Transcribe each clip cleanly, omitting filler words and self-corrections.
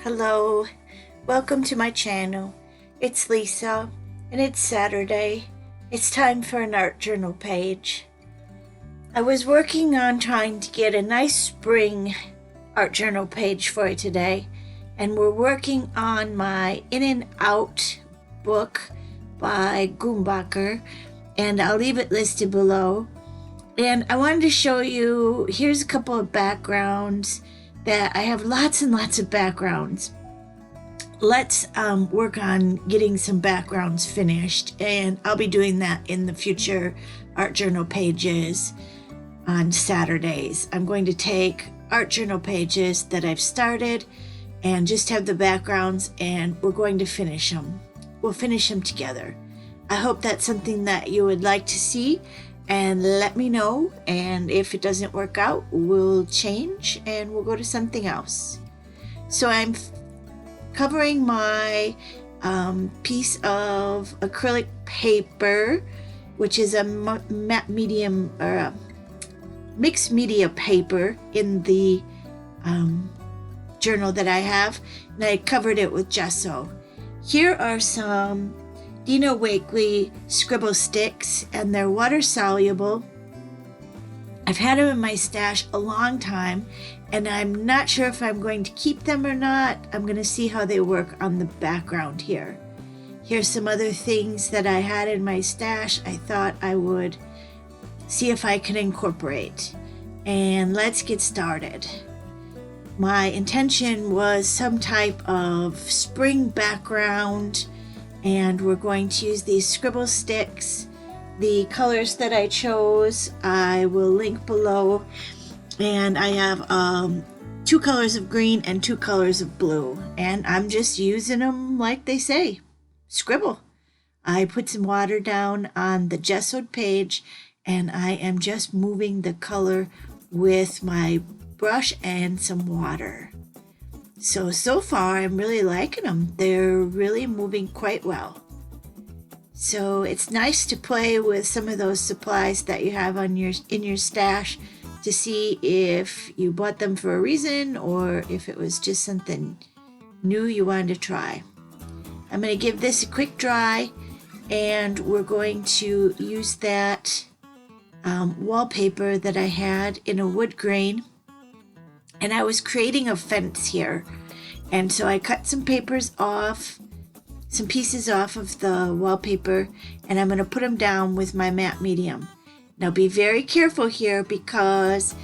Hello, welcome to my channel. It's Lisa and it's Saturday. It's time for an art journal page. I was working on trying to get a nice spring art journal page for today, and we're working on my In and Out book by Gumbacher, and I'll leave it listed below. And I wanted to show you, here's a couple of backgrounds that I have lots and lots of backgrounds. Let's work on getting some backgrounds finished, and I'll be doing that in the future art journal pages on Saturdays. I'm going to take art journal pages that I've started and just have the backgrounds, and we're going to finish them. We'll finish them together. I hope that's something that you would like to see, and let me know, and if it doesn't work out, we'll change and we'll go to something else. So I'm covering my piece of acrylic paper, which is a matte medium or a mixed media paper in the journal that I have, and I covered it with gesso. Here are some Dina Wakley scribble sticks, and they're water soluble. I've had them in my stash a long time, and I'm not sure if I'm going to keep them or not. I'm going to see how they work on the background here. Here's some other things that I had in my stash I thought I would see if I can incorporate. And let's get started. My intention was some type of spring background, and we're going to use these scribble sticks. The colors that I chose I will link below, and I have 2 colors of green and 2 colors of blue, and I'm just using them like they say, scribble. I put some water down on the gessoed page, and I am just moving the color with my brush and some water. So far I'm really liking them. They're really moving quite well. So it's nice to play with some of those supplies that you have in your stash to see if you bought them for a reason or if it was just something new you wanted to try. I'm going to give this a quick dry, and we're going to use that wallpaper that I had in a wood grain. And I was creating a fence here, and so I cut some pieces off of the wallpaper, and I'm going to put them down with my matte medium. Now be very careful here because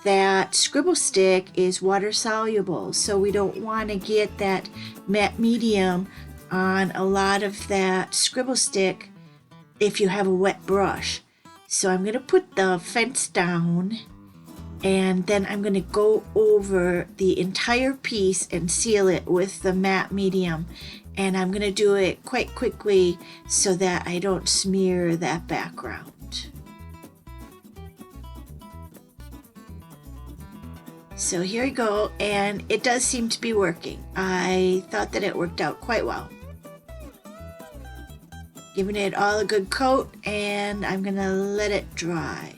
that scribble stick is water soluble, so we don't want to get that matte medium on a lot of that scribble stick if you have a wet brush. So I'm going to put the fence down, and then I'm going to go over the entire piece and seal it with the matte medium. And I'm going to do it quite quickly so that I don't smear that background. So here we go, and it does seem to be working. I thought that it worked out quite well. Giving it all a good coat, and I'm going to let it dry.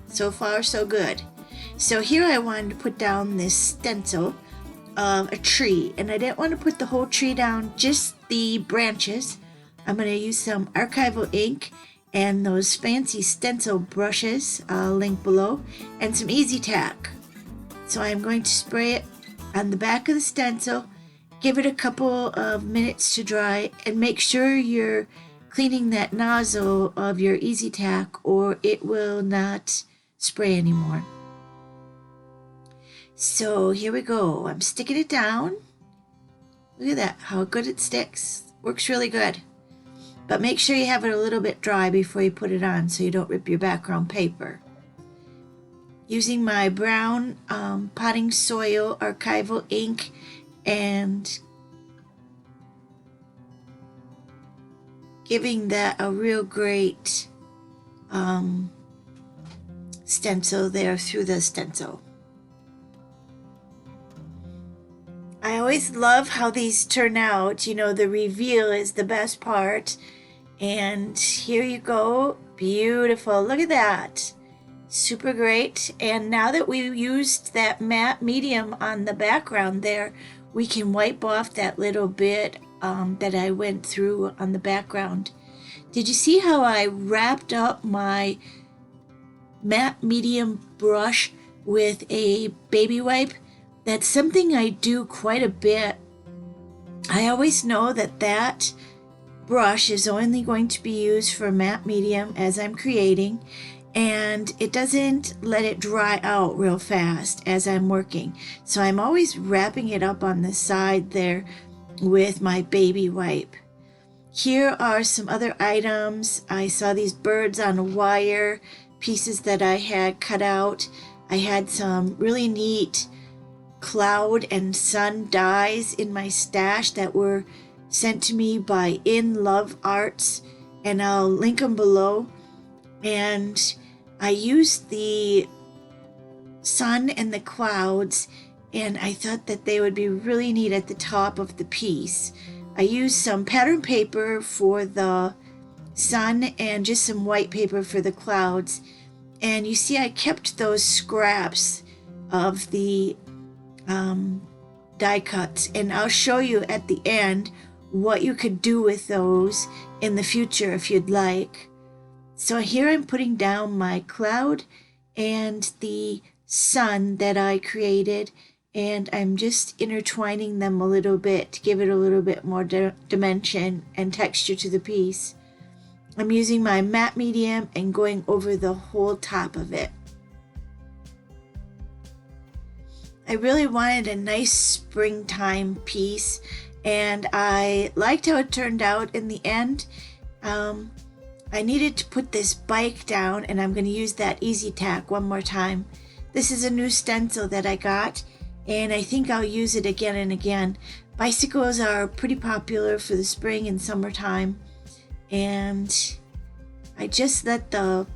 So far, so good. So here I wanted to put down this stencil of a tree, and I didn't want to put the whole tree down, just the branches. I'm going to use some archival ink and those fancy stencil brushes, I'll link below, and some easy tack. So I'm going to spray it on the back of the stencil, give it a couple of minutes to dry, and make sure you're cleaning that nozzle of your easy tack or it will not spray anymore. So here we go. I'm sticking it down. Look at that, how good it sticks. Works really good. But make sure you have it a little bit dry before you put it on so you don't rip your background paper. Using my brown potting soil archival ink and giving that a real great stencil there through the stencil. I always love how these turn out. You know, the reveal is the best part. And here you go. Beautiful. Look at that. Super great. And now that we used that matte medium on the background there, we can wipe off that little bit that I went through on the background. Did you see how I wrapped up my matte medium brush with a baby wipe? That's something I do quite a bit. I always know that that brush is only going to be used for matte medium as I'm creating, and it doesn't let it dry out real fast as I'm working. So I'm always wrapping it up on the side there with my baby wipe. Here are some other items. I saw these birds on a wire, pieces that I had cut out. I had some really neat cloud and sun dies in my stash that were sent to me by In Love Arts, and I'll link them below. And I used the sun and the clouds, and I thought that they would be really neat at the top of the piece. I used some pattern paper for the sun and just some white paper for the clouds. And you see I kept those scraps of the die cuts, and I'll show you at the end what you could do with those in the future if you'd like. So here I'm putting down my cloud and the sun that I created, and I'm just intertwining them a little bit to give it a little bit more dimension and texture to the piece. I'm using my matte medium and going over the whole top of it. I really wanted a nice springtime piece, and I liked how it turned out in the end. I needed to put this bike down, and I'm going to use that Easy Tack one more time. This is a new stencil that I got, and I think I'll use it again and again. Bicycles are pretty popular for the spring and summertime, and I just let the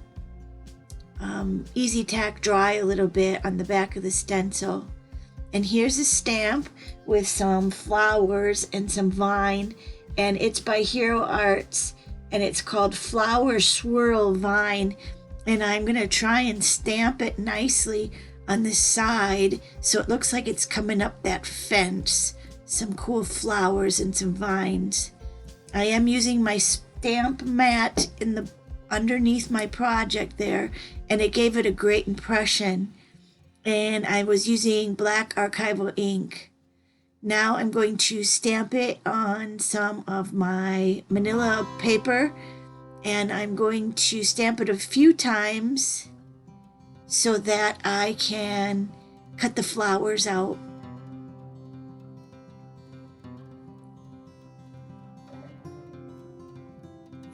Easy Tack dry a little bit on the back of the stencil. And here's a stamp with some flowers and some vine, and it's by Hero Arts, and it's called Flower Swirl Vine. And I'm going to try and stamp it nicely on the side so it looks like it's coming up that fence. Some cool flowers and some vines. I am using my stamp mat in the underneath my project there, and it gave it a great impression. And I was using black archival ink. Now I'm going to stamp it on some of my manila paper, and I'm going to stamp it a few times so that I can cut the flowers out.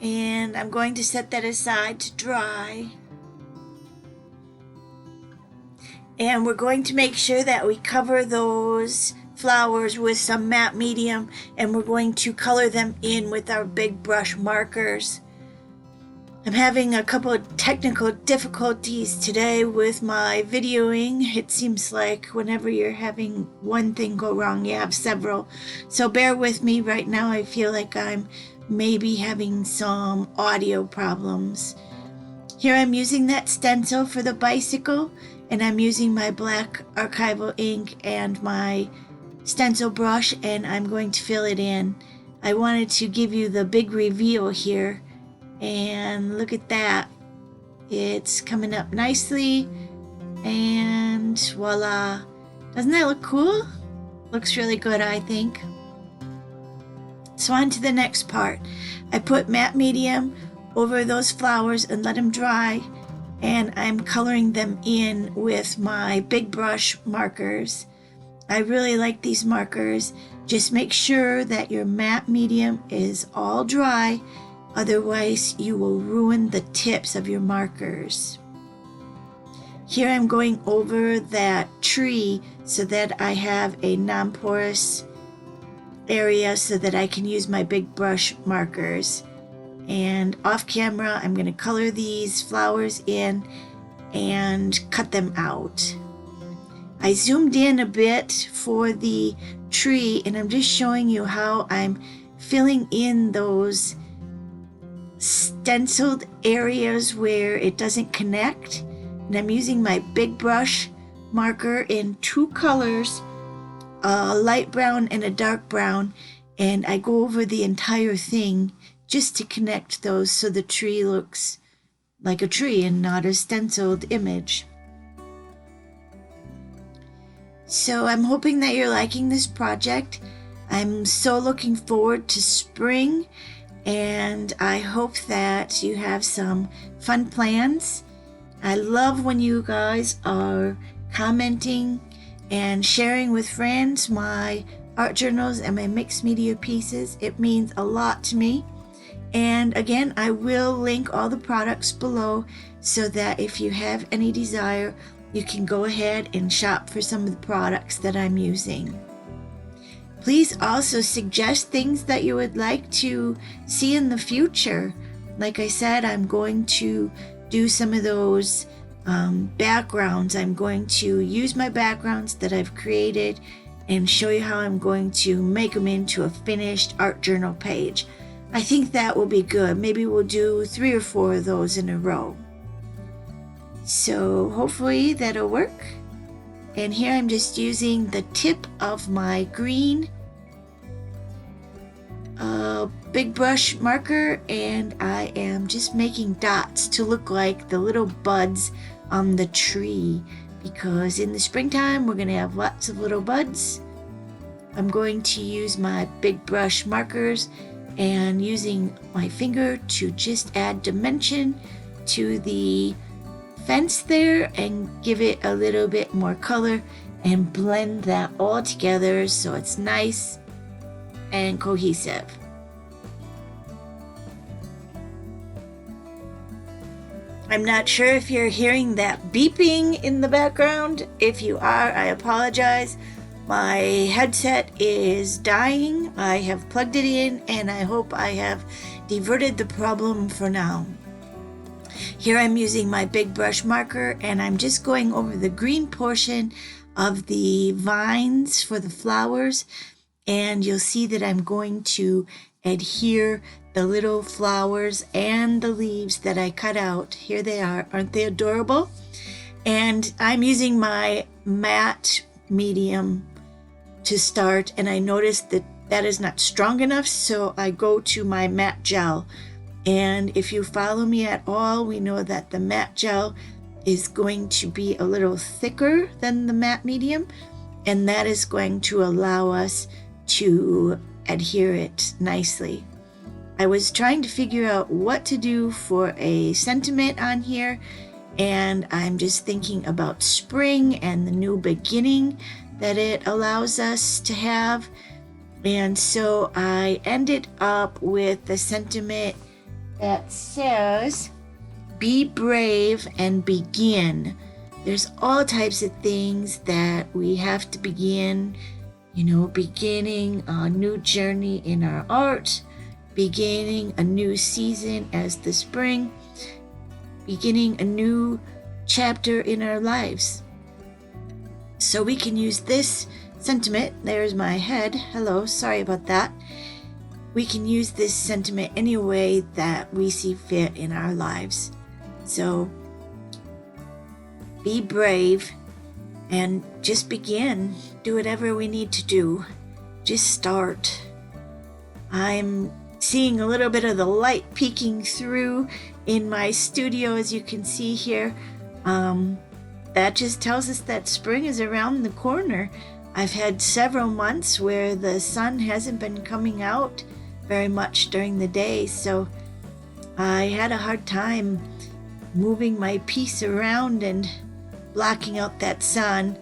And I'm going to set that aside to dry. And we're going to make sure that we cover those flowers with some matte medium, and we're going to color them in with our big brush markers. I'm having a couple of technical difficulties today with my videoing. It seems like whenever you're having one thing go wrong, you have several. So bear with me. Right now I feel like I'm maybe having some audio problems. Here I'm using that stencil for the bicycle, and I'm using my black archival ink and my stencil brush, and I'm going to fill it in. I wanted to give you the big reveal here, and look at that. It's coming up nicely, and voila. Doesn't that look cool? Looks really good, I think. So on to the next part. I put matte medium over those flowers and let them dry, and I'm coloring them in with my big brush markers. I really like these markers. Just make sure that your matte medium is all dry, otherwise you will ruin the tips of your markers. Here I'm going over that tree so that I have a non-porous area so that I can use my big brush markers. And off camera, I'm going to color these flowers in and cut them out. I zoomed in a bit for the tree, and I'm just showing you how I'm filling in those stenciled areas where it doesn't connect. And I'm using my big brush marker in 2 colors, a light brown and a dark brown, and I go over the entire thing just to connect those so the tree looks like a tree and not a stenciled image. So I'm hoping that you're liking this project. I'm so looking forward to spring, and I hope that you have some fun plans. I love when you guys are commenting and sharing with friends my art journals and my mixed media pieces. It means a lot to me. And again, I will link all the products below so that if you have any desire, you can go ahead and shop for some of the products that I'm using. Please also suggest things that you would like to see in the future. Like I said, I'm going to do some of those backgrounds. I'm going to use my backgrounds that I've created and show you how I'm going to make them into a finished art journal page. I think that will be good. Maybe we'll do 3 or 4 of those in a row. So hopefully that'll work. And here I'm just using the tip of my green big brush marker, and I am just making dots to look like the little buds on the tree, because in the springtime we're going to have lots of little buds. I'm going to use my big brush markers and using my finger to just add dimension to the fence there and give it a little bit more color and blend that all together so it's nice and cohesive. I'm not sure if you're hearing that beeping in the background. If you are, I apologize. My headset is dying. I have plugged it in, and I hope I have diverted the problem for now. Here I'm using my big brush marker, and I'm just going over the green portion of the vines for the flowers, and you'll see that I'm going to adhere the little flowers and the leaves that I cut out. Here they are. Aren't they adorable? And I'm using my matte medium to start, and I noticed that that is not strong enough, so I go to my matte gel. And if you follow me at all, we know that the matte gel is going to be a little thicker than the matte medium, and that is going to allow us to adhere it nicely. I was trying to figure out what to do for a sentiment on here, and I'm just thinking about spring and the new beginning that it allows us to have. And so I ended up with the sentiment that says, "Be brave and begin." There's all types of things that we have to begin, beginning a new journey in our art, beginning a new season as the spring, beginning a new chapter in our lives. So we can use this sentiment. There's my head. Hello, sorry about that. We can use this sentiment any way that we see fit in our lives. So be brave and just begin. Do whatever we need to do. Just start. I'm seeing a little bit of the light peeking through in my studio, as you can see here. That just tells us that spring is around the corner. I've had several months where the sun hasn't been coming out very much during the day, so I had a hard time moving my piece around and blocking out that sun,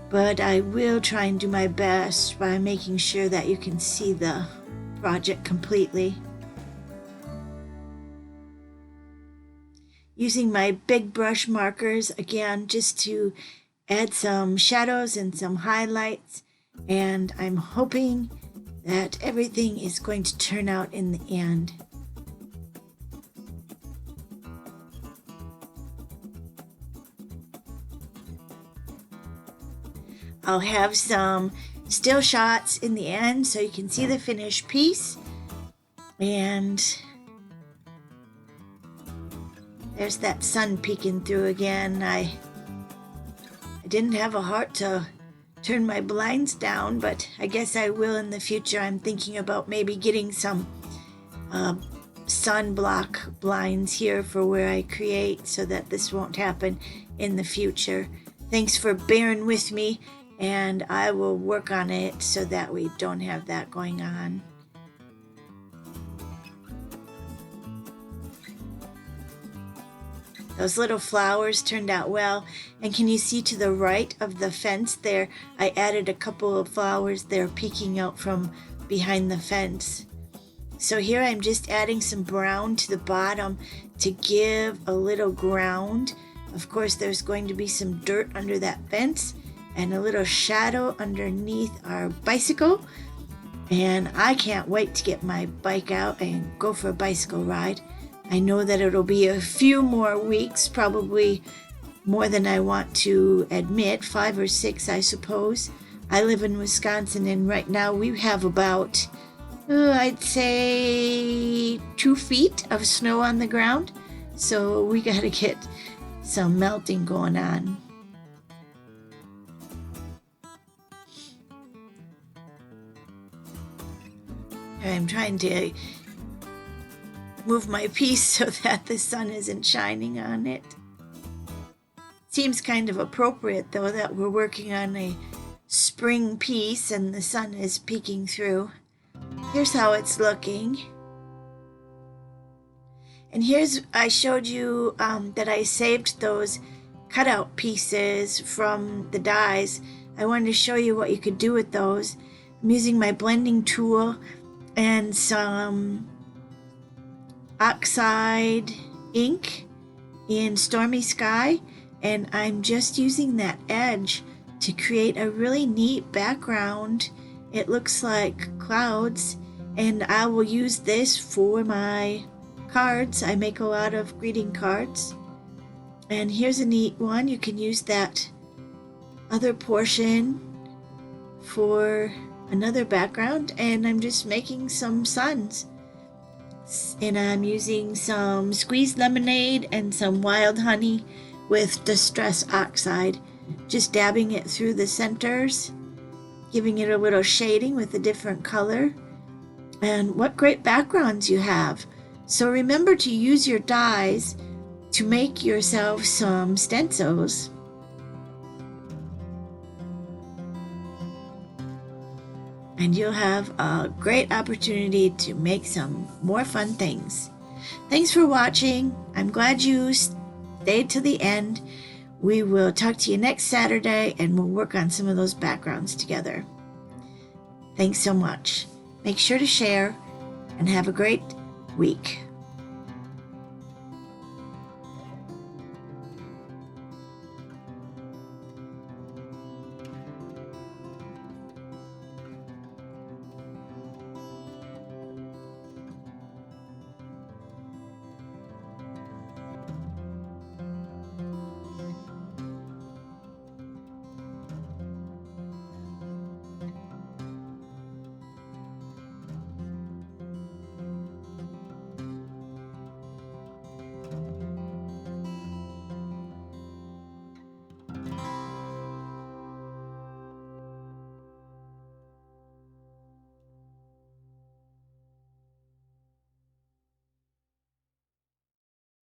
but I will try and do my best by making sure that you can see the project completely. Using my big brush markers again just to add some shadows and some highlights, and I'm hoping that everything is going to turn out in the end. I'll have some still shots in the end so you can see the finished piece. And There's that sun peeking through again. I didn't have a heart to turn my blinds down, but I guess I will in the future. I'm thinking about maybe getting some sunblock blinds here for where I create so that this won't happen in the future. Thanks for bearing with me, and I will work on it so that we don't have that going on. Those little flowers turned out well. And can you see to the right of the fence there, I added a couple of flowers there peeking out from behind the fence. So here I'm just adding some brown to the bottom to give a little ground. Of course, there's going to be some dirt under that fence and a little shadow underneath our bicycle. And I can't wait to get my bike out and go for a bicycle ride. I know that it'll be a few more weeks, probably more than I want to admit, 5 or 6, I suppose. I live in Wisconsin, and right now we have about, I'd say 2 feet of snow on the ground. So we got to get some melting going on. I'm trying to move my piece so that the sun isn't shining on it. Seems kind of appropriate though that we're working on a spring piece and the sun is peeking through. Here's how it's looking. And here's, I showed you that I saved those cutout pieces from the dies. I wanted to show you what you could do with those. I'm using my blending tool and some oxide ink in Stormy Sky, and I'm just using that edge to create a really neat background. It looks like clouds, and I will use this for my cards. I make a lot of greeting cards, and here's a neat one. You can use that other portion for another background, and I'm just making some suns. And I'm using some squeezed lemonade and some wild honey with Distress Oxide, just dabbing it through the centers, giving it a little shading with a different color. And what great backgrounds you have. So remember to use your dies to make yourself some stencils. And you'll have a great opportunity to make some more fun things. Thanks for watching. I'm glad you stayed to the end. We will talk to you next Saturday and we'll work on some of those backgrounds together. Thanks so much. Make sure to share and have a great week.